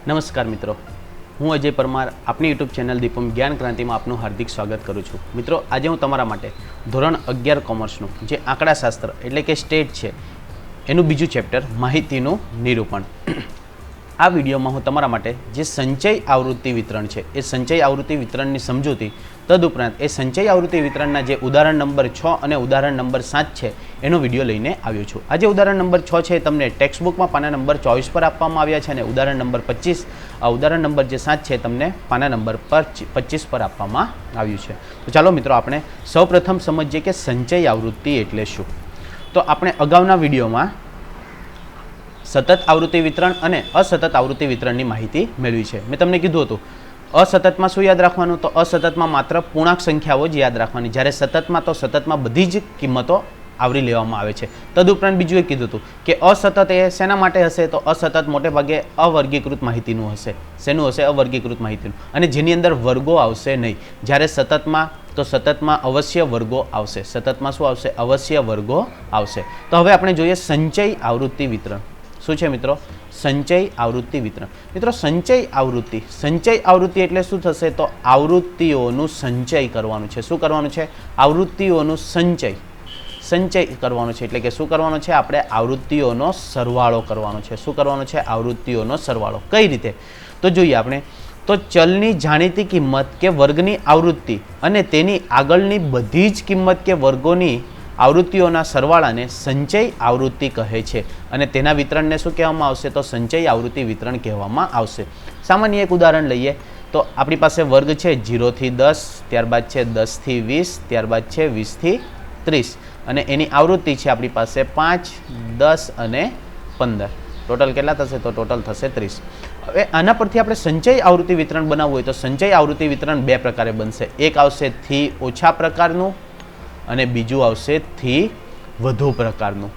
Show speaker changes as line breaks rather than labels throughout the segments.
નમસ્કાર મિત્રો, હું અજય પરમાર આપની યુટ્યુબ ચેનલ દીપમ જ્ઞાન ક્રાંતિમાં આપનું હાર્દિક સ્વાગત કરું છું। મિત્રો, આજે હું તમારા માટે ધોરણ 11 કોમર્સનું જે આંકડાશાસ્ત્ર એટલે કે સ્ટેટ છે એનું બીજું ચેપ્ટર માહિતીનું નિરૂપણ આ વિડીયોમાં હું તમારા માટે જે સંચય આવૃત્તિ વિતરણ છે એ સંચય આવૃત્તિ વિતરણની સમજૂતી તદુપરાંત એ સંચય આવૃત્તિ વિતરણના જે ઉદાહરણ નંબર 6 અને ઉદાહરણ નંબર 7 છે એનો વિડીયો લઈને આવ્યો છું। આજે ઉદાહરણ નંબર 6 છે તમને ટેક્સ્ટબુકમાં પાના નંબર 24 પર આપવામાં આવ્યા છે અને ઉદાહરણ નંબર 25 આ ઉદાહરણ નંબર જે 7 છે તમને પાના નંબર 25 પર આપવામાં આવ્યું છે। તો ચાલો મિત્રો, આપણે સૌપ્રથમ સમજીએ કે સંચય આવૃત્તિ એટલે શું। તો આપણે અગાઉના વિડીયોમાં સતત આવૃત્તિ વિતરણ અને અસતત આવૃત્તિ વિતરણની માહિતી મેળવી છે। મેં તમને કીધું હતું અસતતમાં શું યાદ રાખવાનું, તો અસતતમાં માત્ર પૂર્ણાંક સંખ્યાઓ જ યાદ રાખવાની, જ્યારે સતતમાં તો સતતમાં બધી જ કિંમતો આવરી લેવામાં આવે છે। તદુપરાંત બીજું એ કીધું હતું કે અસતત એ શેના માટે હશે, તો અસતત મોટે ભાગે અવર્ગીકૃત માહિતીનું હશે। શેનું હશે? અવર્ગીકૃત માહિતીનું, અને જેની અંદર વર્ગો આવશે નહીં। જ્યારે સતતમાં તો સતતમાં અવશ્ય વર્ગો આવશે। સતતમાં શું આવશે? અવશ્ય વર્ગો આવશે। તો હવે આપણે જોઈએ સંચય આવૃત્તિ વિતરણ શું છે મિત્રો? સંચય આવૃત્તિ વિતરણ। મિત્રો, સંચય આવૃત્તિ એટલે શું થશે? તો આવૃત્તિઓનું સંચય કરવાનું છે। શું કરવાનું છે? આવૃત્તિઓનું સંચય કરવાનું છે। એટલે કે શું કરવાનું છે? આપણે આવૃત્તિઓનો સરવાળો કરવાનો છે। શું કરવાનો છે? આવૃત્તિઓનો સરવાળો। કઈ રીતે? તો જોઈએ આપણે, તો ચલની જાણીતી કિંમત કે વર્ગની આવૃત્તિ અને તેની આગળની બધી જ કિંમત કે વર્ગોની આવૃત્તિઓના સરવાળાને સંચય આવૃત્તિ કહે છે અને તેના વિતરણને શું કહેવામાં આવશે? તો સંચય આવૃત્તિ વિતરણ કહેવામાં આવશે। સામાન્ય એક ઉદાહરણ લઈએ તો આપણી પાસે વર્ગ છે 0 થી 10, ત્યારબાદ છે 10 થી 20, ત્યારબાદ છે 20 થી 30 અને એની આવૃત્તિ છે આપણી પાસે 5, 10 અને 15। ટોટલ કેટલા થશે? તો ટોટલ થશે 30। હવે આના પરથી આપણે સંચય આવૃત્તિ વિતરણ બનાવવું હોય તો સંચય આવૃત્તિ વિતરણ બે પ્રકારે બનશે। એક આવશે થી ઓછા પ્રકારનું અને બીજું આવશે થી વધુ પ્રકારનું।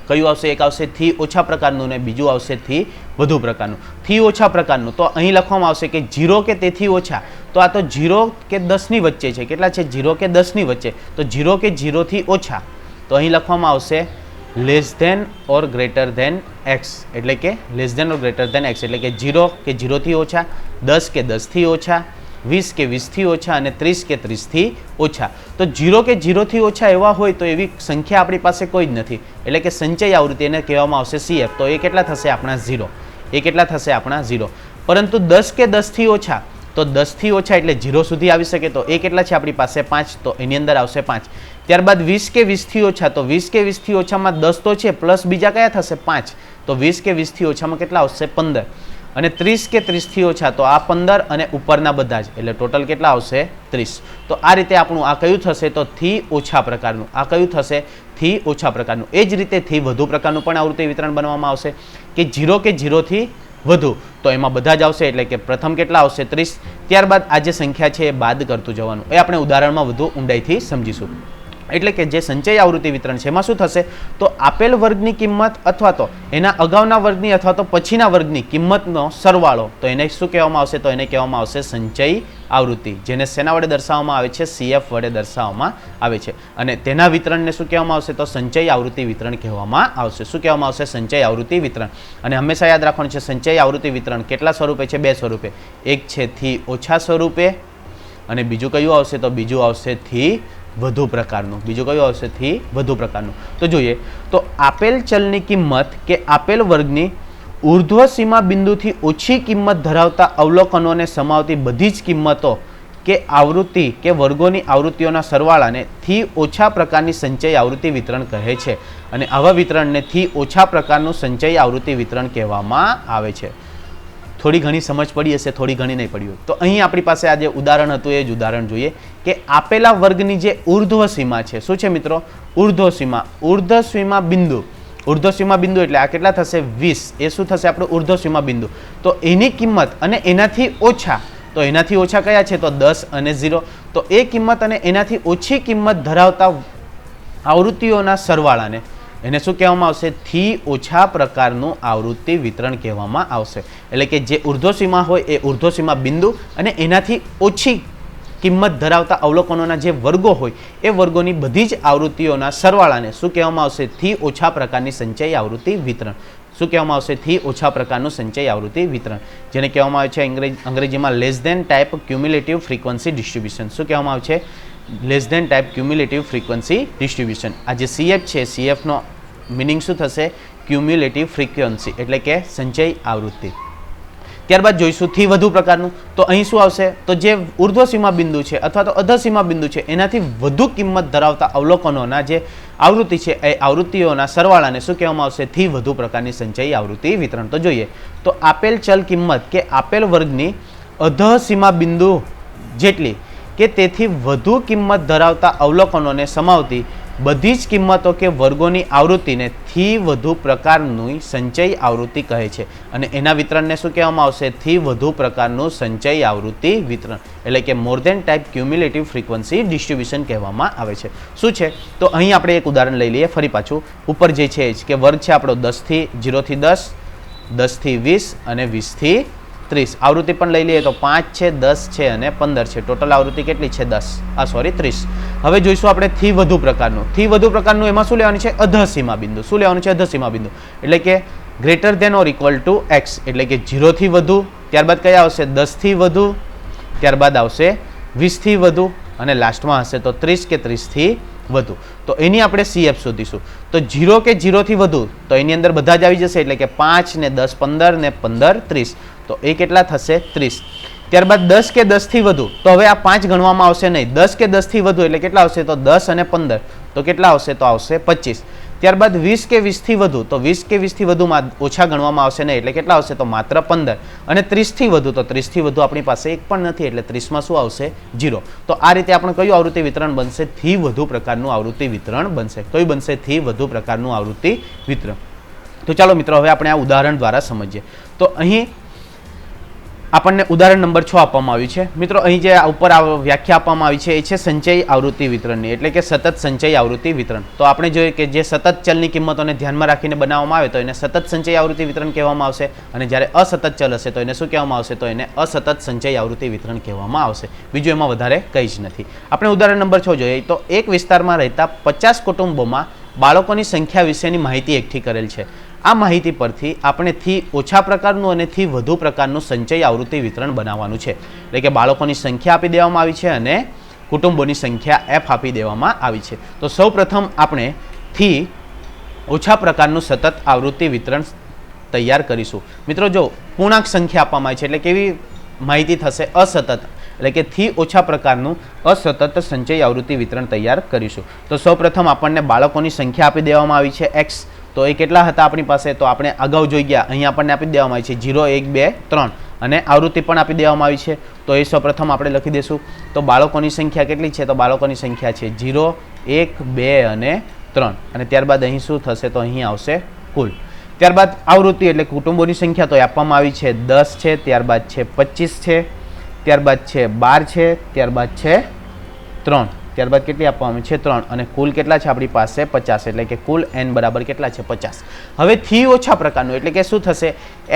કયું આવશે? એક આવશે થી ઓછા પ્રકારનું અને બીજું આવશે થી વધુ પ્રકારનું। થી ઓછા પ્રકારનું તો અહીં લખવામાં આવશે કે 0 કે તેથી ઓછા, તો આ તો 0 કે 10 ની વચ્ચે છે। કેટલા છે? 0 કે 10 ની વચ્ચે, તો 0 કે 0 થી ઓછા, તો અહીં લખવામાં આવશે less than or greater than x, એટલે કે less than or greater than x, એટલે કે 0 કે 0 થી ઓછા, 10 કે 10 થી ઓછા, 20 કે 20 થી ઓછા અને 30 કે 30 થી ઓછા। તો 0 કે 0 થી ઓછા એવા હોય તો એવી સંખ્યા આપણી પાસે કોઈ જ નથી, એટલે કે સંચય આવૃત્તિ એને કહેવામાં આવશે CF। તો એ કેટલા થશે? આપણા 0। એ કેટલા થશે? આપણા 0। પરંતુ 10 કે 10 થી ઓછા, તો 10 થી ઓછા એટલે 0 સુધી આવી શકે, તો એ કેટલા છે આપણી પાસે? 5, તો એની અંદર આવશે 5। ત્યારબાદ 20 કે 20 થી ઓછા, તો 20 કે 20 થી ઓછામાં 10 તો છે પ્લસ બીજા કયા થશે? 5, તો 20 કે 20 થી ઓછામાં કેટલા આવશે? 15 અને 30 કે 30 થી ઓછા, તો આ 15 અને ઉપરના બધા જ, એટલે ટોટલ કેટલા આવશે? 30। તો આ રીતે આપણું આ કયું થશે? તો થી ઓછા પ્રકારનું। આ કયું થશે? થી ઓછા પ્રકારનું। એ જ રીતે થી વધુ પ્રકારનું પણ આવૃત્તિ વિતરણ બનાવવામાં આવશે કે 0 કે 0 થી વધુ, તો એમાં બધા જ આવશે, એટલે કે પ્રથમ કેટલા આવશે? 30। ત્યારબાદ આ જે સંખ્યા છે એ બાદ કરતું જવાનું, એ આપણે ઉદાહરણમાં વધુ ઊંડાઈથી સમજીશું। એટલે કે જે સંચય આવૃત્તિ વિતરણ છે એમાં શું થશે? તો આપેલ વર્ગની કિંમત અથવા તો એના અગાઉના વર્ગની અથવા તો પછીના વર્ગની કિંમતનો સરવાળો, તો એને શું કહેવામાં આવશે? તો એને કહેવામાં આવશે સંચય આવૃત્તિ, જેને શેના વડે દર્શાવવામાં આવે છે? CF વડે દર્શાવવામાં આવે છે। અને તેના વિતરણને શું કહેવામાં આવશે? તો સંચય આવૃત્તિ વિતરણ કહેવામાં આવશે। શું કહેવામાં આવશે? સંચય આવૃત્તિ વિતરણ। અને હંમેશા યાદ રાખવાનું છે સંચય આવૃત્તિ વિતરણ કેટલા સ્વરૂપે છે? બે સ્વરૂપે। એક છે થી ઓછા સ્વરૂપે અને બીજું કયું આવશે? તો બીજું આવશે થી વધુ પ્રકારનું। બીજું કયું આવશે? થી વધુ પ્રકારનું। તો જોઈએ તો આપેલ ચલની કિંમત કે આપેલ વર્ગની ઉર્ધ્વ સીમા બિંદુથી ઓછી કિંમત ધરાવતા અવલોકનોને સમાવતી બધી જ કિંમતો કે આવૃત્તિ કે વર્ગોની આવૃત્તિઓના સરવાળાને થી ઓછા પ્રકારની સંચય આવૃત્તિ વિતરણ કહે છે અને આવા વિતરણને થી ઓછા પ્રકારનું સંચય આવૃત્તિ વિતરણ કહેવામાં આવે છે। થોડી ઘણી સમજ પડી હશે, થોડી ઘણી નહીં પડી હોય, તો અહીં આપણી પાસે આ જે ઉદાહરણ હતું એ જ ઉદાહરણ જોઈએ કે આપેલા વર્ગની જે ઉર્ધ્વ સીમા છે, શું છે મિત્રો? ઉર્ધ્વ સીમા બિંદુ। ઉર્ધ્વ સીમા બિંદુ એટલે આ કેટલા થશે? 20। એ શું થશે? આપણું ઉર્ધ્વ સીમા બિંદુ। તો એની કિંમત અને એનાથી ઓછા, તો એનાથી ઓછા કયા છે? તો 10 અને 0। તો એ કિંમત અને એનાથી ઓછી કિંમત ધરાવતા આવૃત્તિઓના સરવાળાને એને શું કહેવામાં આવશે? થી ઓછા પ્રકારનું આવૃત્તિ વિતરણ કહેવામાં આવશે। એટલે કે જે ઉર્ધ્વ સીમા હોય એ ઉર્ધ્વ સીમા બિંદુ અને એનાથી ઓછી કિંમત ધરાવતા અવલોકનોના જે વર્ગો હોય એ વર્ગોની બધી જ આવૃત્તિઓના સરવાળાને શું કહેવામાં આવશે? થી ઓછા પ્રકારની સંચય આવૃત્તિ વિતરણ। શું કહેવામાં આવશે? થી ઓછા પ્રકારનું સંચય આવૃત્તિ વિતરણ, જેને કહેવામાં આવે છે અંગ્રેજીમાં less than type cumulative frequency distribution. શું કહેવામાં આવે છે? Less than type cumulative frequency distribution. આ જે CF છે, CFનો મિનિંગ શું થશે? ક્યુમ્યુલેટિવ ફ્રીક્વન્સી એટલે કે સંચય આવૃત્તિ. ત્યારબાદ જોઈશું થી વધુ પ્રકારનું. તો અહીં શું આવશે? તો જે ઉર્ધ્વ સીમા બિંદુ છે અથવા તો અધર સીમા બિંદુ છે એનાથી વધુ કિંમત ધરાવતા અવલોકનોના જે આવૃત્તિ છે એ આવૃત્તિઓના સરવાળાને શું કહેવામાં આવશે? થી વધુ પ્રકારની સંચય આવૃત્તિ વિતરણ. તો જોઈએ તો આપેલ ચલ કિંમત કે આપેલ વર્ગની અધર સીમા બિંદુ જેટલી કે તેથી વધુ કિંમત ધરાવતા અવલોકનોને સમાવતી બધી જ કિંમતો કે વર્ગોની આવૃત્તિને થી વધુ પ્રકારની સંચય આવૃત્તિ કહે છે અને એના વિતરણને શું કહેવામાં આવશે? થી વધુ પ્રકારનું સંચય આવૃત્તિ વિતરણ એટલે કે more than type cumulative frequency distribution કહેવામાં આવે છે. શું છે? તો અહીં આપણે એક ઉદાહરણ લઈ લઈએ. ફરી પાછું ઉપર જે છે કે વર્ગ છે આપણો 0 થી 10, 10 થી 20 અને 20 થી 30. આવૃત્તિ પણ લઈ લઈએ તો 5 છે, 10 છે અને 15 છે. ટોટલ આવૃત્તિ કેટલી છે? 30. હવે જોઈશું આપણે થી વધુ પ્રકારનું. થી વધુ પ્રકારનું એમાં શું લેવાનું છે? અધર સીમા બિંદુ. શું લેવાનું છે? અધર સીમા બિંદુ એટલે કે greater than or equal to x એટલે કે 0 થી વધુ. ત્યારબાદ કયા આવશે? 10 થી વધુ. ત્યારબાદ આવશે 20 થી વધુ અને લાસ્ટમાં હશે તો 30 કે 30 થી વધુ. તો એની આપણે CF શોધીશું. તો 0 કે 0 થી વધુ તો એની અંદર બધા જ આવી જશે એટલે કે 5 ને 10 15 ને 15 30. તો એ કેટલા થશે? 30. ત્યારબાદ 10 કે 10 થી વધુ તો હવે આ 5 ગણવામાં આવશે નહીં. 10 કે 10 થી વધુ એટલે કેટલા આવશે? તો 10 અને 15 તો કેટલા આવશે? તો આવશે 25. ત્યારબાદ 20 કે 20 થી વધુ તો 20 કે 20 થી વધુમાં ઓછા ગણવામાં આવશે નહીં એટલે કેટલા આવશે? તો માત્ર 15. અને 30 થી વધુ તો 30 થી વધુ આપણી પાસે એક પણ નથી એટલે 30માં શું આવશે? 0. તો આ રીતે આપણે કયું આવૃત્તિ વિતરણ બનશે? થી વધુ પ્રકારનું આવૃત્તિ વિતરણ બનશે. કયું બનશે? થી વધુ પ્રકારનું આવૃત્તિ વિતરણ. તો ચાલો મિત્રો હવે આપણે આ ઉદાહરણ દ્વારા સમજીએ. તો અહીં આપણને ઉદાહરણ નંબર 6 આપવામાં આવ્યું છે. મિત્રો અહીં જે ઉપર વ્યાખ્યા આપવામાં આવી છે એ છે સંચય આવૃત્તિ વિતરણની એટલે કે સતત સંચય આવૃત્તિ વિતરણ. તો આપણે જોઈએ કે જે સતત ચલની કિંમતોને ધ્યાનમાં રાખીને બનાવવામાં આવે તો એને સતત સંચય આવૃત્તિ વિતરણ કહેવામાં આવશે અને જ્યારે અસતત ચલ હશે તો એને શું કહેવામાં આવશે? તો એને અસતત સંચય આવૃત્તિ વિતરણ કહેવામાં આવશે. બીજું એમાં વધારે કંઈ જ નથી. આપણે ઉદાહરણ નંબર 6 જોઈએ તો એક વિસ્તારમાં રહેતા 50 કુટુંબોમાં બાળકોની સંખ્યા વિશેની માહિતી એકઠી કરેલ છે. આ માહિતી પરથી આપણે થી ઓછા પ્રકારનું અને થી વધુ પ્રકારનું સંચય આવૃત્તિ વિતરણ બનાવવાનું છે. એટલે કે બાળકોની સંખ્યા આપી દેવામાં આવી છે અને કુટુંબોની સંખ્યા F આપી દેવામાં આવી છે. તો સૌ પ્રથમ આપણે થી ઓછા પ્રકારનું સતત આવૃત્તિ વિતરણ તૈયાર કરીશું. મિત્રો જો પૂર્ણાંક સંખ્યા આપવામાં આવી છે એટલે કેવી માહિતી થશે? અસતત એટલે કે થી ઓછા પ્રકારનું અસતત સંચય આવૃત્તિ વિતરણ તૈયાર કરીશું. તો સૌ પ્રથમ આપણને બાળકોની સંખ્યા આપી દેવામાં આવી છે x. તો એ કેટલા હતા આપણી પાસે? તો આપણે અગાઉ જોઈ ગયા. અહીં આપણને આપી દેવામાં આવી છે 0 1 2 3 અને આવૃત્તિ પણ આપી દેવામાં આવી છે. તો એ સૌપ્રથમ આપણે લખી દઈશું. તો બાળકોની સંખ્યા કેટલી છે? તો બાળકોની સંખ્યા છે 0 1 2 અને 3 અને ત્યારબાદ અહીં શું થશે? તો અહીં આવશે કુલ. ત્યારબાદ આવૃત્તિ એટલે કુટુંબોની સંખ્યા તો આપવામાં આવી છે 10 છે, ત્યારબાદ છે 25 છે, ત્યારબાદ છે 12 છે, ત્યારબાદ છે 3, ત્યારબાદ કેટલી આપવામાં છે? 3 અને કુલ કેટલા છે આપણી પાસે? 50 એટલે કે કુલ n બરાબર કેટલા છે? 50. હવે થી ઓછા પ્રકારનું એટલે કે શું થશે?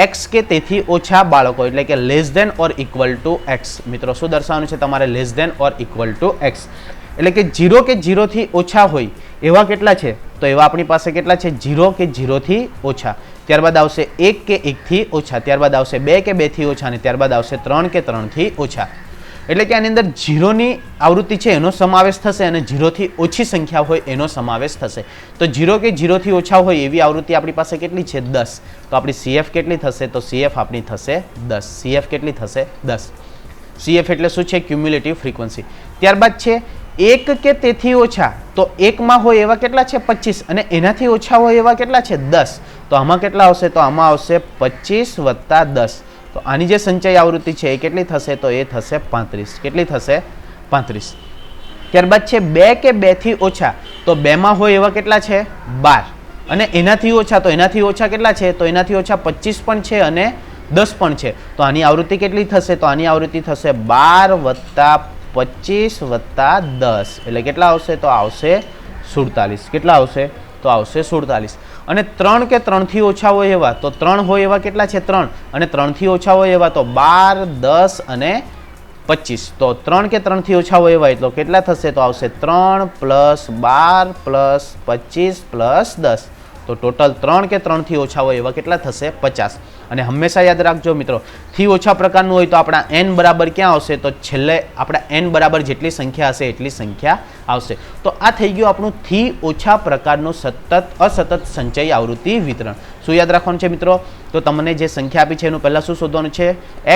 x કે તેથી ઓછા બાળકો એટલે કે less than or equal to x. મિત્રો શું દર્શાવવાનું છે તમારે? Less than or equal to x એટલે કે 0 કે 0 થી ઓછા હોય એવા કેટલા છે? તો એવા આપણી પાસે કેટલા છે? 0 કે 0 થી ઓછા. ત્યારબાદ આવશે 1 કે 1 થી ઓછા, ત્યારબાદ આવશે 2 કે 2 થી ઓછા અને ત્યારબાદ આવશે 3 કે 3 થી ઓછા. એટલે કે આની અંદર 0ની આવૃત્તિ છે એનો સમાવેશ થશે અને 0 થી ઓછી સંખ્યા હોય એનો સમાવેશ થશે. તો 0 કે 0 થી ઓછા હોય એવી આવૃત્તિ આપણી પાસે કેટલી છે? 10. તો આપણી CF કેટલી થશે? તો CF આપણી થશે 10. CF કેટલી થશે? 10. CF એટલે શું છે? Cumulative frequency. ત્યારબાદ છે 1 કે તેથી ઓછા. તો 1માં હોય એવા કેટલા છે? 25 અને એનાથી ઓછા હોય એવા કેટલા છે? 10. તો આમાં કેટલા આવશે? તો આમાં આવશે 25 વત્તા 10. તો આની જે સંચય આવૃત્તિ છે એ કેટલી થશે? તો એ થશે 35. કેટલી થશે? 35. ત્યારબાદ છે 2 કે 2 થી ઓછા. તો 2માં હોય એવા કેટલા છે? 12 અને એનાથી ઓછા. તો એનાથી ઓછા કેટલા છે? તો એનાથી ઓછા 25 પણ છે અને 10 પણ છે. તો આની આવૃત્તિ કેટલી થશે? તો આની આવૃત્તિ થશે 12 વત્તા 25 વત્તા 10 એટલે કેટલા આવશે? તો આવશે 47. કેટલા આવશે? તો આવશે 47. અને 3 કે 3 થી ઓછા હોય એવા તો 3 હોય એવા કેટલા છે? 3 અને 3 થી ઓછા હોય એવા તો 12 10 અને 25. તો 3 કે 3 થી ઓછા હોય એવા એટલે કેટલા થશે? તો આવશે 3 + 12 + 25 + 10. તો ટોટલ 3 કે 3 થી ઓછા હોય એવા કેટલા થશે 50. અને હંમેશા યાદ રાખજો મિત્રો, થી ઓછા પ્રકારનું હોય તો આપણા n બરાબર ક્યાં આવશે, તો છેલ્લે આપણા n બરાબર જેટલી સંખ્યા હશે એટલી સંખ્યા આવશે. તો આ થઈ ગયું આપણું થી ઓછા પ્રકારનું અસતત સંચય આવૃત્તિ વિતરણ. શું યાદ રાખવાનું છે મિત્રો, તો તમને જે સંખ્યા આપી છે એનું પહેલાં શું શોધવાનું છે,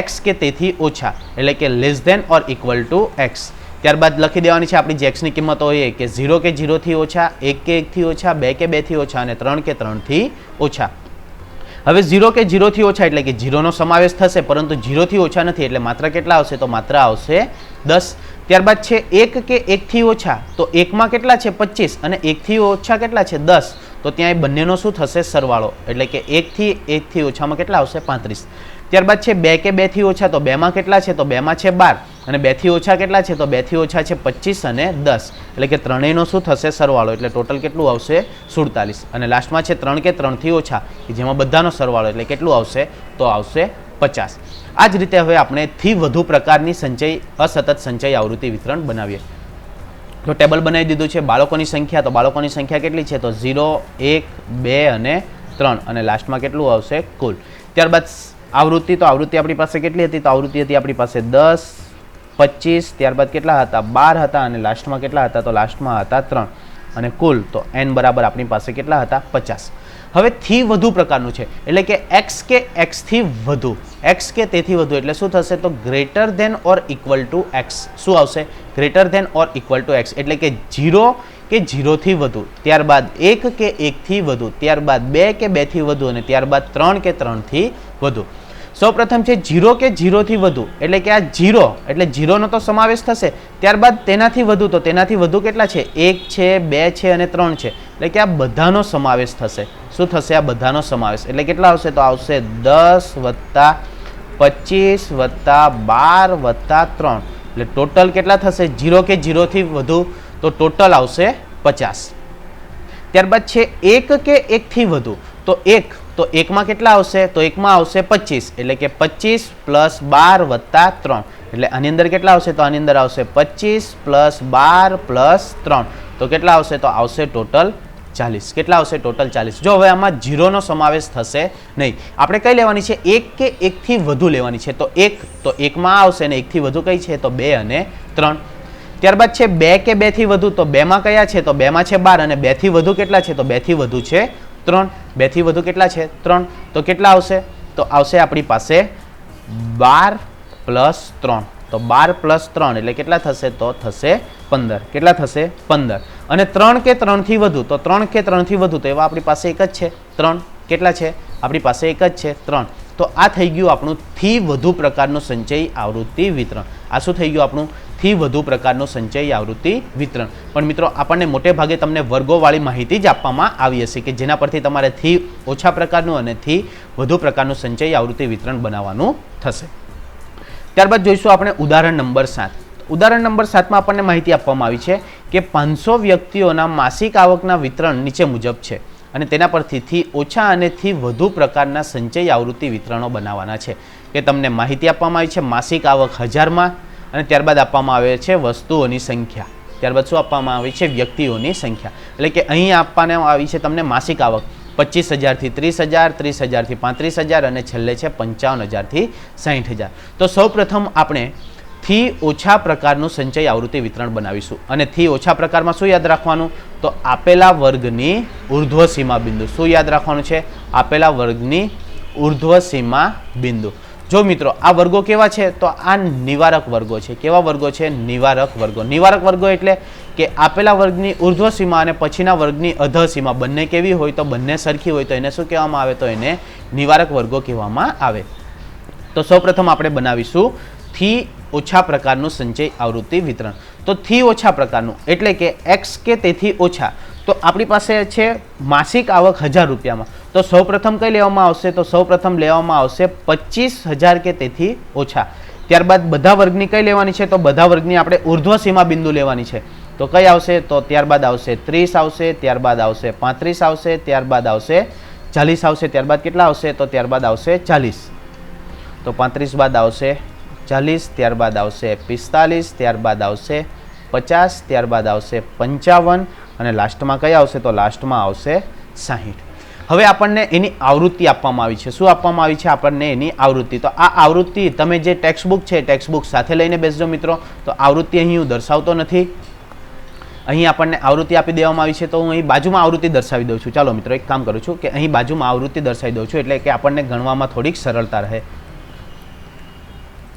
x કે તેથી ઓછા, એટલે કે less than or equal to x. ત્યારબાદ લખી દેવાની છે આપણી જે x ની કિંમત હોય કે 0 કે 0 થી ઓછા, 1 કે 1 થી ઓછા, 2 કે 2 થી ઓછા અને 3 કે 3 થી ઓછા. હવે 0 કે 0 થી ઓછા એટલે કે 0 નો સમાવેશ થશે, પરંતુ 0 થી ઓછા નથી એટલે માત્ર કેટલા આવશે, તો માત્ર આવશે 10. ત્યારબાદ છે 1 કે 1 થી ઓછા, તો 1 માં કેટલા છે 25 અને 1 થી ઓછા કેટલા છે 10. તો ત્યાં એ બંનેનો શું થશે, સરવાળો, એટલે કે 1 થી ઓછામાં કેટલા આવશે 35. ત્યારબાદ છે 2 કે 2 થી ઓછા, તો 2 માં કેટલા છે, તો 2 માં છે 12 અને 2 થી ઓછા કેટલા છે, તો 2 થી ઓછા છે 25 અને 10, એટલે કે ત્રણેયનો શું થશે, સરવાળો, એટલે ટોટલ કેટલું આવશે 47. અને લાસ્ટમાં છે 3 કે 3 થી ઓછા, કે જેમાં બધાનો સરવાળો એટલે કેટલું આવશે, તો આવશે 50. આ જ રીતે હવે આપણે થી વધુ પ્રકારની અસતત સંચય આવૃત્તિ વિતરણ બનાવીએ. તો ટેબલ બનાવી દીધું છે. બાળકોની સંખ્યા, તો બાળકોની સંખ્યા કેટલી છે, તો 0, 1, 2 અને 3 અને લાસ્ટમાં કેટલું આવશે, કુલ. ત્યારબાદ આવૃત્તિ, તો આવૃત્તિ આપણી પાસે કેટલી હતી, તો આવૃત્તિ હતી આપણી પાસે 10, 25, ત્યારબાદ કેટલા હતા 12 હતા અને લાસ્ટમાં કેટલા હતા, તો લાસ્ટમાં હતા 3 અને કુલ તો n બરાબર આપણી પાસે કેટલા હતા 50. હવે થી વધુ પ્રકારનું છે એટલે કે x કે x થી વધુ, x કે તેથી વધુ એટલે શું થશે, તો greater than or equal to x. શું આવશે, greater than or equal to x એટલે કે 0 કે 0 થી વધુ, ત્યારબાદ 1 કે 1 થી વધુ, ત્યારબાદ 2 કે 2 થી વધુ અને ત્યારબાદ 3 કે 3 થી વધુ. સૌપ્રથમ છે 0 કે 0 થી વધુ એટલે કે આ 0 એટલે 0 નો તો સમાવેશ થશે, ત્યારબાદ તેનાથી વધુ, તો તેનાથી વધુ કેટલા છે, 1 છે, 2 છે અને 3 છે, એટલે કે આ બધાનો સમાવેશ થશે. શું થશે, આ બધાનો સમાવેશ એટલે કેટલા આવશે, તો આવશે 10 વત્તા 25 વત્તા 12 વત્તા 3 એટલે ટોટલ કેટલા થશે, 0 કે 0 થી વધુ, તો ટોટલ આવશે 50. ત્યારબાદ છે 1 કે 1 થી વધુ, તો 1, તો 1 માં કેટલા આવશે, તો 1 માં આવશે 25 એટલે કે 25 પ્લસ 12 વત્તા 3 એટલે આની અંદર કેટલા આવશે, તો આની અંદર આવશે 25 પ્લસ 12 પ્લસ 3 તો કેટલા આવશે, તો આવશે ટોટલ 40. કેટલા આવશે, ટોટલ 40. જો હવે આમાં 0 નો સમાવેશ થશે નહીં, આપણે કઈ લેવાની છે, 1 કે 1 થી વધુ લેવાની છે, તો 1, તો 1 માં આવશે અને 1 થી વધુ કઈ છે, તો 2 અને 3. ત્યારબાદ છે 2 કે 2 થી વધુ, તો 2 માં કયા છે, તો 2 માં છે 12 અને 2 થી વધુ કેટલા છે, તો 2 થી વધુ છે 3, 2 થી વધુ કેટલા છે 3, તો કેટલા આવશે, તો આવશે આપણી પાસે 12 પ્લસ 3, તો 12 પ્લસ 3 એટલે કેટલા થશે, તો થશે 15. કેટલા થશે, 15. અને 3 કે 3 થી વધુ, તો 3 કે 3 થી વધુ, તો એવા આપણી પાસે એક જ છે 3. કેટલા છે, આપણી પાસે એક જ છે 3. તો આ થઈ ગયું આપણું થી વધુ પ્રકારનું સંચય આવૃત્તિ વિતરણ. આ શું થઈ ગયું આપણું થી વધુ પ્રકારનું સંચય આવૃત્તિ વિતરણ. પણ મિત્રો આપણને મોટે ભાગે તમને વર્ગોવાળી માહિતી જ આપવામાં આવી હશે કે જેના પરથી તમારે થી ઓછા પ્રકારનું અને થી વધુ પ્રકારનું સંચય આવૃત્તિ વિતરણ બનાવવાનું થશે. ત્યારબાદ જોઈશું આપણે ઉદાહરણ નંબર 7. ઉદાહરણ નંબર 7માં આપણને માહિતી આપવામાં આવી છે કે 500 વ્યક્તિઓના માસિક આવકના વિતરણ નીચે મુજબ છે અને તેના પરથી થી ઓછા અને થી વધુ પ્રકારના સંચય આવૃત્તિ વિતરણો બનાવવાના છે. કે તમને માહિતી આપવામાં આવી છે માસિક આવક 1000માં અને ત્યારબાદ આપવામાં આવે છે વસ્તુઓની સંખ્યા, ત્યારબાદ શું આપવામાં આવી છે, વ્યક્તિઓની સંખ્યા. એટલે કે અહીં આપવામાં આવી છે તમને માસિક આવક 25,000 થી 30,000, 30,000 થી 35,000 અને છેલ્લે છે 55,000 થી 60,000. તો સૌપ્રથમ આપણે થી ઓછા પ્રકારનું સંચય આવૃત્તિ વિતરણ બનાવીશું અને થી ઓછા પ્રકારમાં શું યાદ રાખવાનું, તો આપેલા વર્ગની ઉર્ધ્વ સીમા બિંદુ. શું યાદ રાખવાનું છે, આપેલા વર્ગની ઉર્ધ્વ સીમા બિંદુ. જો મિત્રો આ વર્ગો કેવા છે, તો આ નિવારક વર્ગો છે. કેવા વર્ગો છે, નિવારક વર્ગો. નિવારક વર્ગો એટલે કે આપેલા વર્ગની ઉર્ધ્વ સીમા અને પછીના વર્ગની અધઃ સીમા બંને કેવી હોય, તો બંને સરખી હોય તો એને શું કહેવામાં આવે, તો એને નિવારક વર્ગો કહેવામાં આવે. તો સૌપ્રથમ આપણે બનાવીશું થી ઓછા પ્રકારનું સંચય આવૃત્તિ વિતરણ. તો થી ઓછા પ્રકારનું એટલે કે x કે તેથી ઓછા, તો આપણી પાસે છે માસિક આવક 1000 રૂપિયામાં. તો સૌપ્રથમ કઈ લેવામાં આવશે, તો સૌપ્રથમ લેવામાં આવશે 25,000 કે તેથી ઓછા. ત્યારબાદ બધા વર્ગની કઈ લેવાની છે, તો બધા વર્ગની આપણે ઉર્ધ્વ સીમા બિંદુ લેવાની છે. તો કઈ આવશે, તો ત્યારબાદ આવશે 30 આવશે, ત્યારબાદ આવશે 35 આવશે, ત્યારબાદ આવશે 40 આવશે, ત્યારબાદ કેટલા આવશે, તો ત્યારબાદ આવશે 40. તો 35 બાદ આવશે 40, ત્યારબાદ આવશે 45, ત્યારબાદ આવશે 50, ત્યારબાદ આવશે 55 અને લાસ્ટમાં કયા આવશે, તો લાસ્ટમાં આવશે 60. હવે આપણને એની આવૃત્તિ આપવામાં આવી છે. શું આપવામાં આવી છે? આપણને એની આવૃત્તિ. તો આ આવૃત્તિ તમે જે ટેક્સ્ટ બુક છે ટેક્સ્ટ બુક સાથે લઈને બેસજો મિત્રો. તો આવૃત્તિ અહીં હું દર્શાવતો નથી, અહીં આપણને આવૃત્તિ આપી દેવામાં આવી છે, તો હું અહીં બાજુમાં આવૃત્તિ દર્શાવી દઉં છું. ચાલો મિત્રો એક કામ કરું છું કે અહીં બાજુમાં આવૃત્તિ દર્શાવી દઉં છું, એટલે કે આપણને ગણવામાં થોડીક સરળતા રહે.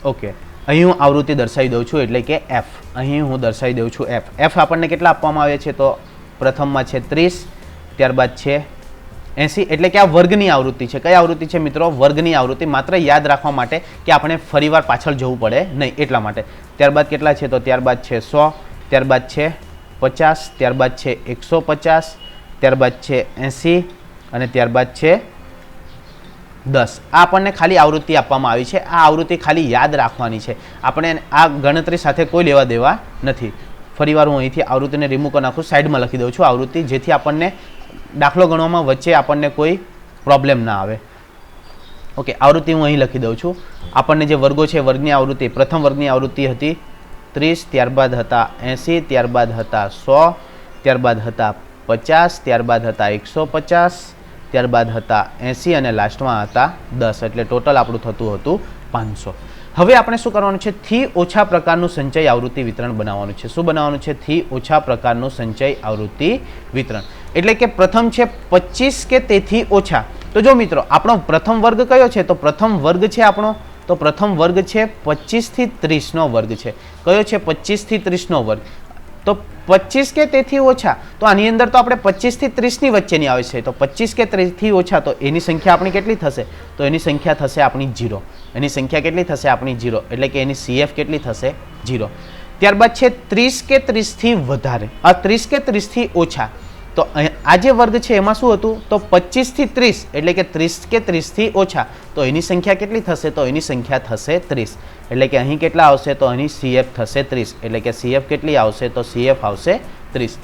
ઓકે, અહીં હું આવૃત્તિ દર્શાવી દઉં છું, એટલે કે એફ. અહીં હું દર્શાવી દઉં છું એફ. એફ આપણને કેટલા આપવામાં આવે છે? તો પ્રથમમાં છે 30, ત્યારબાદ છે 80, એટલે કે આ વર્ગની આવૃત્તિ છે. કઈ આવૃત્તિ છે મિત્રો? વર્ગની આવૃત્તિ. માત્ર યાદ રાખવા માટે કે આપણે ફરીવાર પાછળ જવું પડે નહીં એટલા માટે. ત્યારબાદ કેટલા છે? તો ત્યારબાદ છે 100, ત્યારબાદ છે 50, ત્યારબાદ છે 150, ત્યારબાદ છે 80 અને ત્યારબાદ છે 10. આ આપણને ખાલી આવૃત્તિ આપવામાં આવી છે. આ આવૃત્તિ ખાલી યાદ રાખવાની છે, આપણે આ ગણતરી સાથે કોઈ લેવા દેવા નથી. ફરીવાર હું અહીંથી આવૃત્તિને રિમૂવ કરી નાખું, સાઈડમાં લખી દઉં છું આવૃત્તિ, જેથી આપણને દાખલો ગણવામાં વચ્ચે આપણને કોઈ પ્રોબ્લેમ ના આવે. ઓકે, આવૃત્તિ હું અહીં લખી દઉં છું. આપણને જે વર્ગો છે વર્ગની આવૃત્તિ, પ્રથમ વર્ગની આવૃત્તિ હતી 30, ત્યારબાદ હતા 80, ત્યારબાદ હતા 100, ત્યારબાદ હતા 50, ત્યારબાદ હતા 150, ત્યારબાદ હતા 80 અને લાસ્ટમાં હતા 10. એટલે ટોટલ આપણું થતું હતું 500. હવે આપણે શું કરવાનું છે? થી ઓછા પ્રકારનું સંચય આવૃત્તિ વિતરણ બનાવવાનું છે. શું બનાવવાનું છે? થી ઓછા પ્રકારનું સંચય આવૃત્તિ વિતરણ. એટલે કે પ્રથમ છે 25 કે તેથી ઓછા. તો જો મિત્રો આપણો પ્રથમ વર્ગ કયો છે? તો પ્રથમ વર્ગ છે આપણો, તો પ્રથમ વર્ગ છે 25 થી 30 નો વર્ગ છે. કયો છે? 25 થી 30 નો વર્ગ. તો 25 કે તેથી ઓછા, તો આની અંદર તો આપણે 25 થી 30 ની વચ્ચેની આવે છે. તો 25 કે 30 થી ઓછા, તો એની સંખ્યા આપણી કેટલી થશે? તો એની સંખ્યા થશે આપણી 0. એની સંખ્યા કેટલી થશે આપણી? 0. એટલે કે એની CF કેટલી થશે? 0. ત્યારબાદ છે 30 કે 30 થી વધારે, આ 30 કે 30 થી ઓછા. તો આ જે વર્ગ છે એમાં શું હતું? તો 25 થી 30, એટલે કે 30 કે 30 થી ઓછા. તો એની સંખ્યા કેટલી થશે? તો એની સંખ્યા થશે 30. એટલે કે અહીં કેટલા આવશે? તો અહીં CF થશે 30. એટલે કે CF કેટલી આવશે? તો CF આવશે 30.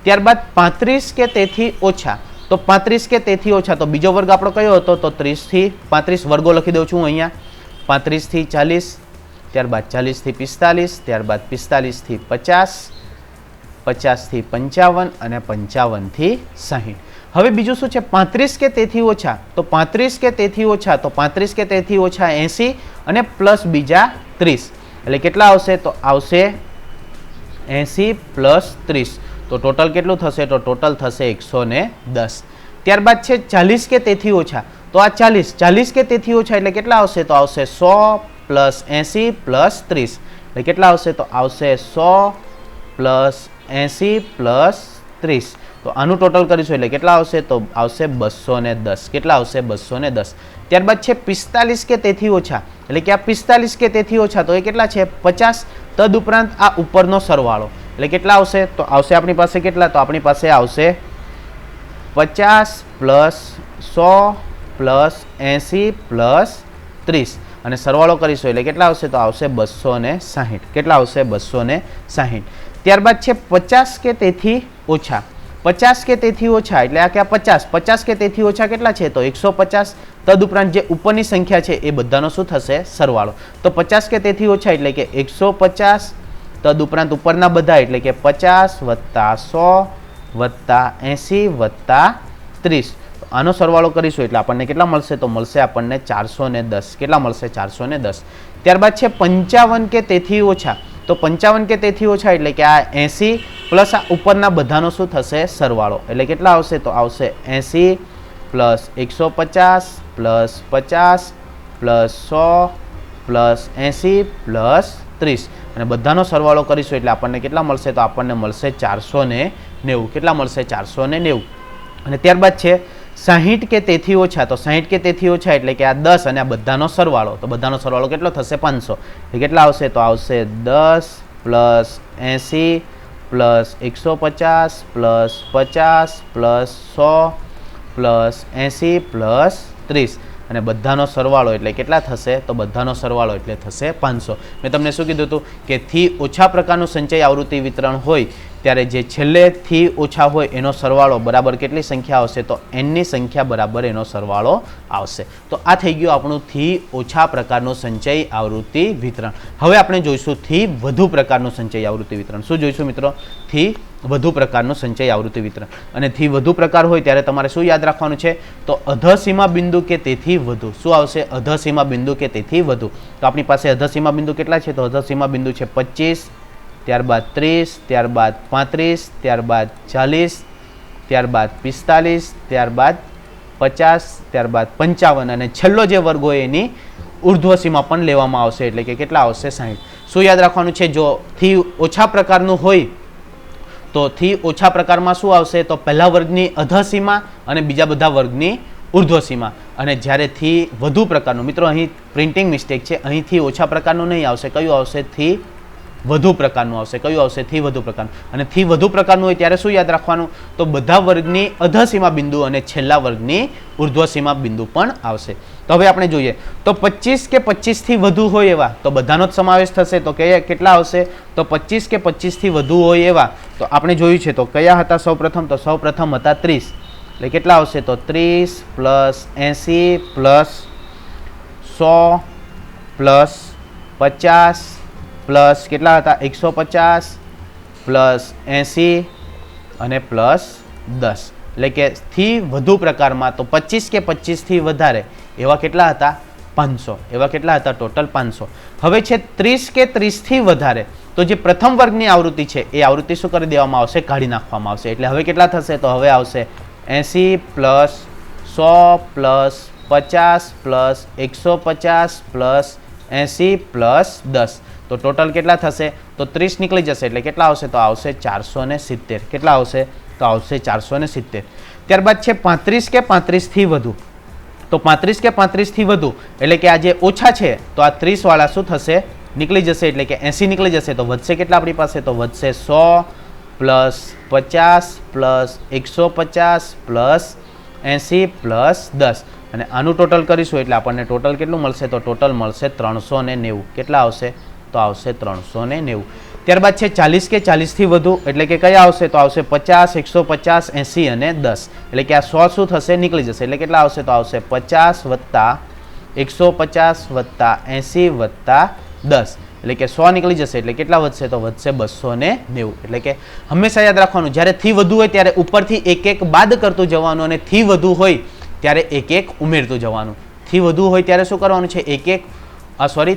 ત્યારબાદ 35 કે તેથી ઓછા. તો 35 કે તેથી ઓછા, તો બીજો વર્ગ આપણો કયો હતો? તો 30 થી 35 વર્ગો લખી દઉં છું અહીંયા. 35 થી 40, ત્યારબાદ 40 થી 45, ત્યારબાદ 45 થી 50, 50 થી 55 અને 55 થી 60. હવે બીજું શું છે? 35 કે તેથી ઓછા. તો 35 કે તેથી ઓછા, તો 35 કે તેથી ઓછા 80 અને પ્લસ બીજા 30. એટલે કેટલા આવશે? તો આવશે 80 પ્લસ 30. તો ટોટલ કેટલું થશે? તો ટોટલ થશે 110. ત્યારબાદ છે 40 કે તેથી ઓછા. તો આ 40 કે તેથી ઓછા એટલે કેટલા આવશે? તો આવશે 100 પ્લસ 80 પ્લસ 30. એટલે કેટલા આવશે? તો આવશે 100 પ્લસ 80 પ્લસ 30. તો આનું ટોટલ કરીશું એટલે કેટલા આવશે? તો આવશે 210. કેટલા આવશે? 210. ત્યારબાદ છે 45 કે તેથી ઓછા. એટલે કે આ 45 કે તેથી ઓછા, તો એ કેટલા છે? 50. તદુપરાંત આ ઉપરનો સરવાળો એટલે કેટલા આવશે? તો આવશે આપણી પાસે કેટલા? તો આપણી પાસે આવશે 50 પ્લસ 100 પ્લસ 80 પ્લસ 30 અને સરવાળો કરીશું એટલે કેટલા આવશે? તો આવશે 260. કેટલા આવશે? 260. ત્યારબાદ છે 50 કે તેથી ઓછા. 50 કે તેથી ઓછા એટલે આ કે 50 કે તેથી ઓછા કેટલા છે? તો 150. તદુપરાંત જે ઉપરની સંખ્યા છે એ બધાનો શું થશે? સરવાળો. તો 50 કે તેથી ઓછા એટલે કે 150, તદુપરાંત ઉપરના બધા એટલે કે 50 વત્તા 100 વત્તા 80 વત્તા 30. આનો સરવાળો કરીશું એટલે આપણને કેટલા મળશે? તો મળશે આપણને 410. કેટલા મળશે? 410. ત્યારબાદ છે 55 કે તેથી ઓછા. તો 55 કે તેથી ઓછા એટલે કે આ 80 પ્લસ આ ઉપરના બધાનો શું થશે? સરવાળો. એટલે કેટલા આવશે? તો આવશે 80 plus 150 plus 50 plus 100 plus 80 plus 30 અને બધાનો સરવાળો કરીશું એટલે આપણને કેટલા મળશે? તો આપણને મળશે 490. કેટલા મળશે? 490. અને ત્યારબાદ છે 60 કે તેથી ઓછા. તો 60 કે તેથી ઓછા એટલે કે આ 10 અને આ બધાનો સરવાળો. તો બધાનો સરવાળો કેટલો થશે? 500. એટલે કેટલા આવશે? તો આવશે 10 plus 80 plus 150 plus 50 plus 100 plus 80 plus 30 અને બધાનો સરવાળો એટલે કેટલા થશે? તો બધાનો સરવાળો એટલે થશે 500. મેં તમને શું કીધું હતું કે થી ઓછા પ્રકારનું સંચય આવૃત્તિ વિતરણ હોય ત્યારે જે છેલ્લેથી ઓછા હોય એનો સરવાળો બરાબર કેટલી સંખ્યા આવશે? તો n ની સંખ્યા બરાબર એનો સરવાળો આવશે. તો આ થઈ ગયું આપણું થી ઓછા પ્રકારનું સંચય આવૃત્તિ વિતરણ. હવે આપણે જોઈશું થી વધુ પ્રકારનું સંચય આવૃત્તિ વિતરણ. શું જોઈશું મિત્રો? થી વધુ પ્રકારનું સંચય આવૃત્તિ વિતરણ. અને થી વધુ પ્રકાર હોય ત્યારે તમારે શું યાદ રાખવાનું છે? તો અધસીમા બિંદુ કે તેથી વધુ. શું આવશે? અધસીમા બિંદુ કે તેથી વધુ. તો આપણી પાસે અધસીમા બિંદુ કેટલા છે? તો અધસીમા બિંદુ છે 25, ત્યારબાદ 30, ત્યારબાદ 35, ત્યારબાદ 40, ત્યારબાદ 45, ત્યારબાદ 50, ત્યારબાદ 55 અને છેલ્લો જે વર્ગ હોય એની ઉર્ધ્વસીમા પણ લેવામાં આવશે, એટલે કે કેટલા આવશે? 60. શું યાદ રાખવાનું છે? જો થી ઓછા પ્રકારનું હોય તો થી ઓછા પ્રકારમાં શું આવશે? તો પહેલા વર્ગની અધસીમા અને બીજા બધા વર્ગની ઉર્ધ્વસીમા. અને જ્યારે થી વધુ પ્રકારનું, મિત્રો અહીં પ્રિન્ટિંગ મિસ્ટેક છે, અહીંથી ઓછા પ્રકારનું નહીં આવશે. કયું આવશે? થી વધુ પ્રકારનું આવશે. કયું આવશે? થી વધુ પ્રકારનું. અને થી વધુ પ્રકારનું હોય ત્યારે શું યાદ રાખવાનું? તો બધા વર્ગની અધસીમા બિંદુ અને છેલ્લા વર્ગની ઉર્ધ્વસીમા બિંદુ પણ આવશે. તો હવે આપણે જોઈએ તો 25 કે 25 થી વધુ હોય એવા તો બધાનો જ સમાવેશ થશે. તો કેટલા આવશે? તો 25 કે 25 થી વધુ હોય એવા તો આપણે જોયું છે. તો કયા હતા સૌપ્રથમ? તો સૌપ્રથમ હતા 30. એટલે કેટલા આવશે? તો 30 પ્લસ 80 પ્લસ 100 પ્લસ 50 પ્લસ કેટલા હતા? 150 પ્લસ 80 અને પ્લસ 10. એટલે કે થી વધુ પ્રકારમાં તો 25 કે 25 થી વધારે એવા કેટલા હતા? 500. એવા કેટલા હતા? ટોટલ 500. હવે છે 30 કે 30 થી વધારે તો જે પ્રથમ વર્ગની આવૃત્તિ છે એ આવૃત્તિ શું કરી દેવામાં આવશે? કાઢી નાખવામાં આવશે. એટલે હવે કેટલા થશે? તો હવે આવશે 80 plus 100 plus 50 plus 150 plus 80 plus 10. તો ટોટલ કેટલા થશે? તો 30 નીકળી જશે. એટલે કેટલા આવશે? તો આવશે 470. કેટલા આવશે? તો આવશે 470. ત્યારબાદ છે 35 કે 35 થી વધુ. તો 35 કે 35 થી વધુ એટલે કે આ જે ઓછા છે તો આ 30 વાળા શું થશે? નીકળી જશે. એટલે કે 80 નીકળી જશે. તો વધશે કેટલા આપણી પાસે? તો વધશે 100 પ્લસ 50 પ્લસ 150 પ્લસ 80 પ્લસ 10. અને આનું ટોટલ કરીશું એટલે આપણને ટોટલ કેટલું મળશે? તો ટોટલ મળશે 390. કેટલા આવશે? તો આવશે 390. ત્યારબાદ છે 40 કે 40 થી વધુ એટલે કે કયા આવશે? તો આવશે 50, 150, 80 અને 10. એટલે કે આ 100 શું થશે? નીકળી જશે. એટલે કેટલા આવશે? તો આવશે 50 વત્તા 150 વત્તા 80 વત્તા 10. એટલે કે 100 નીકળી જશે. એટલે કેટલા વધશે? તો વધશે 290. એટલે કે હંમેશા યાદ રાખવાનું, જ્યારે થી વધુ હોય ત્યારે ઉપરથી એક એક બાદ કરતું જવાનું અને થી વધુ હોય ત્યારે એક એક ઉમેરતું જવાનું. થી વધુ હોય ત્યારે શું કરવાનું છે? એક એક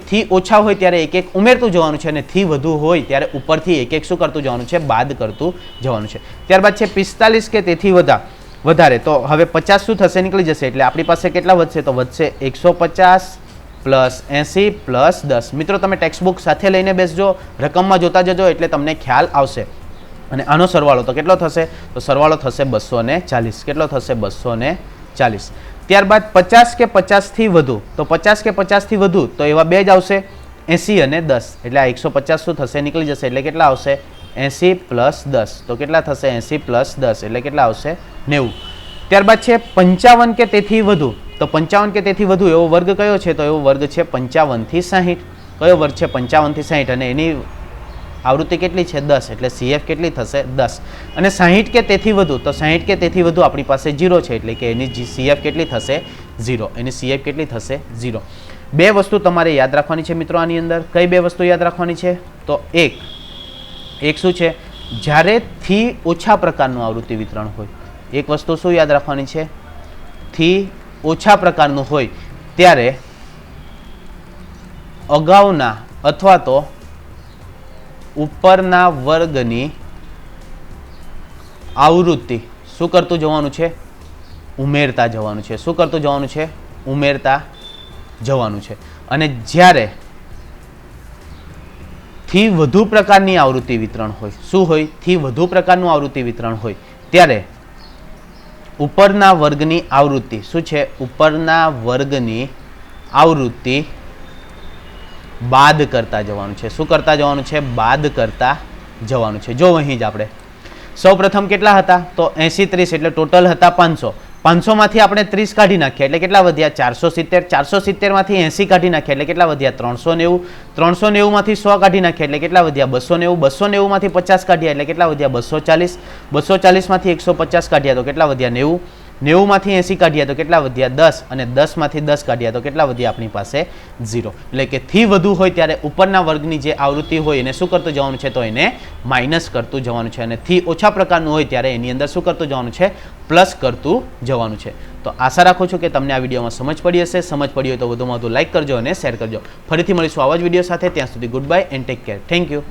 થી ઓછા હોય ત્યારે એક એક ઉમેરતું જવાનું છે અને થી વધુ હોય ત્યારે ઉપરથી એક એક શું કરતું જવાનું છે? બાદ કરતું જવાનું છે. ત્યારબાદ છે 45 કે તેથી વધારે તો હવે 50 શું થશે? નીકળી જશે. એટલે આપણી પાસે કેટલા વધશે? તો વધશે 150 પ્લસ 80 પ્લસ 10. મિત્રો તમે ટેક્સ્ટ બુક સાથે લઈને બેસજો, રકમમાં જોતા જજો એટલે તમને ખ્યાલ આવશે. અને આનો સરવાળો તો કેટલો થશે? તો સરવાળો થશે 240. કેટલો થશે? 240. ત્યારબાદ 50 કે 50 થી વધુ તો 50 કે 50 થી વધુ તો એવા બે જ આવશે 80 અને 10. એટલે આ 150 શું થશે? નીકળી જશે. એટલે કેટલા આવશે? 80 પ્લસ 10. તો કેટલા થશે? 80 પ્લસ 10 એટલે કેટલા આવશે? 90. ત્યારબાદ છે 55 કે તેથી વધુ તો 55 કે તેથી વધુ એવો વર્ગ કયો છે? તો એવો વર્ગ છે 55 થી 60. કયો વર્ગ છે? 55 થી 60 અને એની આવૃત્તિ કેટલી છે? 10. એટલે CF કેટલી થશે? 10. અને 60 કે તેથી વધુ તો 60 કે તેથી વધુ આપણી પાસે 0 છે એટલે કે એની CF કેટલી થશે? 0. એની CF કેટલી થશે? 0. બે વસ્તુ તમારે યાદ રાખવાની છે મિત્રો આની અંદર. કઈ બે વસ્તુ યાદ રાખવાની છે? તો એક શું છે? જ્યારે થી ઓછા પ્રકારનું આવૃત્તિ વિતરણ હોય. એક વસ્તુ શું યાદ રાખવાની છે? થી ઓછા પ્રકારનું હોય ત્યારે અગાઉના અથવા તો ઉપરના વર્ગની આવૃત્તિ શું કરતું જવાનું છે? ઉમેરતા જવાનું છે. શું કરતું જવાનું છે? ઉમેરતા જવાનું છે. અને જ્યારે થી વધુ પ્રકારની આવૃત્તિ વિતરણ હોય, શું હોય? થી વધુ પ્રકારનું આવૃત્તિ વિતરણ હોય ત્યારે ઉપરના વર્ગની આવૃત્તિ શું છે? ઉપરના વર્ગની આવૃત્તિ બાદ કરતા જવાનું છે. શું કરતા જવાનું છે? બાદ કરતા જવાનું છે. જો અહીં જ આપણે સૌ પ્રથમ કેટલા હતા? તો 80 30 એટલે ટોટલ હતા 500. 500 માંથી આપણે 30 કાઢી નાખ્યા એટલે કેટલા વધ્યા? 470. 470 માંથી 80 કાઢી નાખ્યા એટલે કેટલા વધ્યા? 390. 390 માંથી 100 કાઢી નાખ્યા એટલે કેટલા વધ્યા? 290. 290 માંથી 50 કાઢ્યા એટલે કેટલા વધ્યા? 240. 240 માંથી 150 કાઢ્યા તો કેટલા વધ્યા? 90. 90માંથી 80 કાઢ્યા તો કેટલા વધ્યા 10 અને 10માંથી 10 કાઢ્યા તો કેટલા વધ્યા આપણી પાસે 0. એટલે કે થી વધુ હોય ત્યારે ઉપરના વર્ગની જે આવૃત્તિ હોય એને શું કરતું જવાનું છે તો એને માઇનસ કરતું જવાનું છે અને થી ઓછા પ્રકારનું હોય ત્યારે એની અંદર શું કરતું જવાનું છે પ્લસ કરતું જવાનું છે. તો આશા રાખું છું કે તમને આ વિડીયોમાં સમજ પડી હશે. સમજ પડી હોય તો વધુમાં વધુ લાઇક કરજો અને શેર કરજો. ફરીથી મળીશું આવા જ વિડીયો સાથે. ત્યાં સુધી good bye and take care. Thank you.